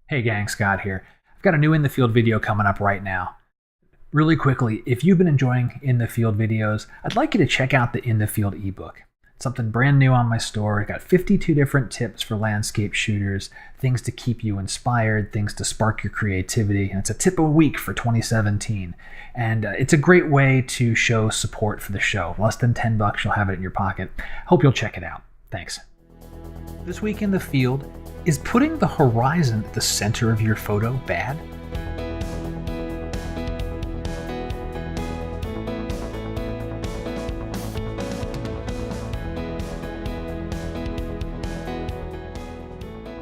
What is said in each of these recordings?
Hey gang, Scott here. I've got a new In the Field video coming up right now. Really quickly, if you've been enjoying In the Field videos, I'd like you to check out the In the Field ebook. It's something brand new on my store. I've got 52 different tips for landscape shooters, things to keep you inspired, things to spark your creativity, and it's a tip a week for 2017. And it's a great way to show support for the show. Less than $10, you'll have it in your pocket. Hope you'll check it out. Thanks. This week in the field, is putting the horizon at the center of your photo bad?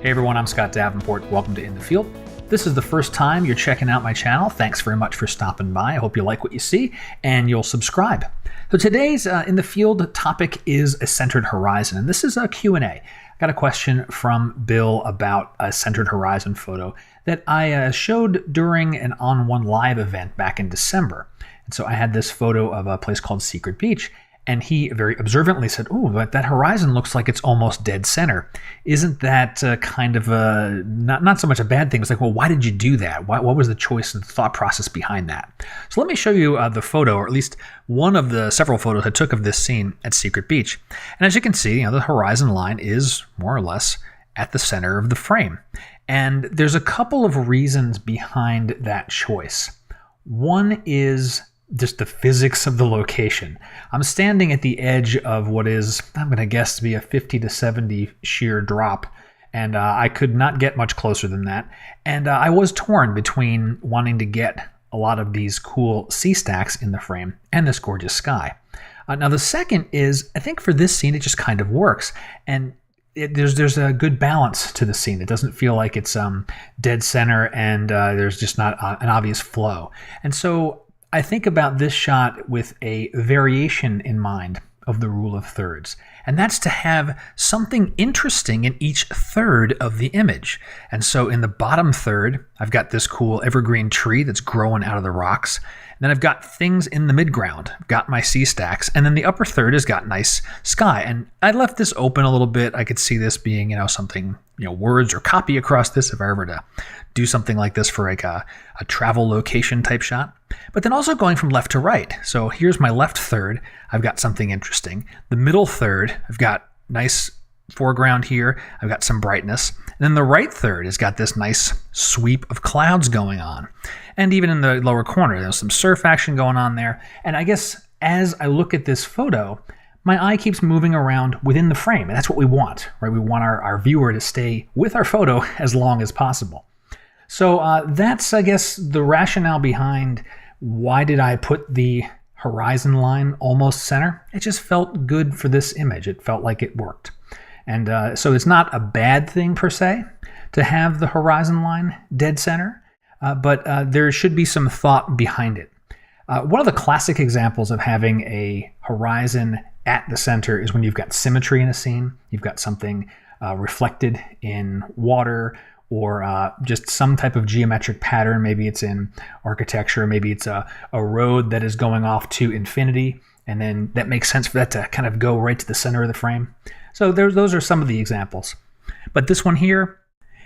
Hey everyone, I'm Scott Davenport. Welcome to In the Field. If this is the first time you're checking out my channel, thanks very much for stopping by. I hope you like what you see and you'll subscribe. So today's In the Field topic is a centered horizon, and this is a Q&A. I got a question from Bill about a centered horizon photo that I showed during an On One Live event back in December. And so I had this photo of a place called Secret Beach, and he very observantly said, "Oh, but that horizon looks like it's almost dead center. Isn't that kind of a, not so much a bad thing?" It's like, well, why did you do that? What was the choice and the thought process behind that? So let me show you the photo, or at least one of the several photos I took of this scene at Secret Beach. And as you can see, the horizon line is more or less at the center of the frame. And there's a couple of reasons behind that choice. One is just the physics of the location. I'm standing at the edge of what is, I'm going to guess, to be a 50 to 70 sheer drop, and I could not get much closer than that. And I was torn between wanting to get a lot of these cool sea stacks in the frame and this gorgeous sky. Now the second is, I think for this scene it just kind of works, and there's a good balance to the scene. It doesn't feel like it's dead center, and there's just not an obvious flow. And so I think about this shot with a variation in mind of the rule of thirds, and that's to have something interesting in each third of the image. And so in the bottom third, I've got this cool evergreen tree that's growing out of the rocks. And then I've got things in the midground. I've got my sea stacks, and then the upper third has got nice sky. And I left this open a little bit. I could see this being, something, words or copy across this if I were to do something like this for like a travel location type shot. But then also going from left to right. So here's my left third. I've got something interesting. The middle third, I've got nice foreground here. I've got some brightness. And then the right third has got this nice sweep of clouds going on. And even in the lower corner, there's some surf action going on there. And I guess as I look at this photo, my eye keeps moving around within the frame. And that's what we want, right? We want our viewer to stay with our photo as long as possible. So that's, I guess, the rationale behind why did I put the horizon line almost center. It just felt good for this image. It felt like it worked. And so it's not a bad thing per se to have the horizon line dead center, but there should be some thought behind it. One of the classic examples of having a horizon at the center is when you've got symmetry in a scene. You've got something reflected in water, or just some type of geometric pattern. Maybe it's in architecture, maybe it's a road that is going off to infinity, and then that makes sense for that to kind of go right to the center of the frame. So those are some of the examples. But this one here,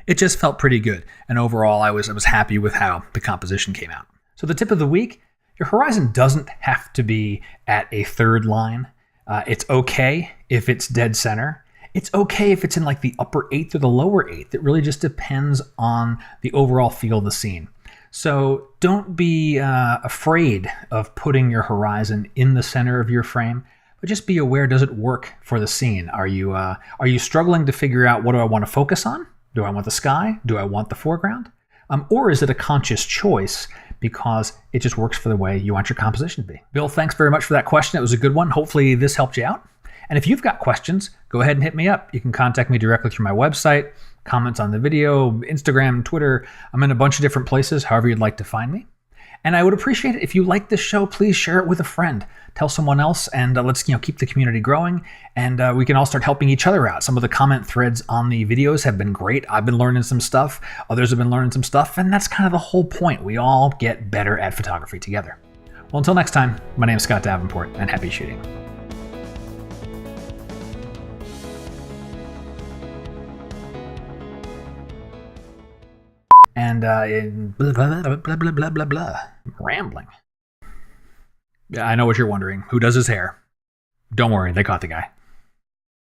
it just felt pretty good. And overall, I was happy with how the composition came out. So the tip of the week, your horizon doesn't have to be at a third line. It's okay if it's dead center. It's okay if it's in like the upper eighth or the lower eighth. It really just depends on the overall feel of the scene. So don't be afraid of putting your horizon in the center of your frame, but just be aware, does it work for the scene? Are you struggling to figure out, what do I want to focus on? Do I want the sky? Do I want the foreground? Or is it a conscious choice because it just works for the way you want your composition to be? Bill, thanks very much for that question. It was a good one. Hopefully this helped you out. And if you've got questions, go ahead and hit me up. You can contact me directly through my website, comments on the video, Instagram, Twitter. I'm in a bunch of different places, however you'd like to find me. And I would appreciate it if you like this show, please share it with a friend. Tell someone else, and let's keep the community growing, and we can all start helping each other out. Some of the comment threads on the videos have been great. I've been learning some stuff. Others have been learning some stuff, and that's kind of the whole point. We all get better at photography together. Well, until next time, my name is Scott Davenport, and happy shooting. And in blah, blah, blah, blah, blah, blah, blah, blah. Rambling. I know what you're wondering. Who does his hair? Don't worry, they caught the guy.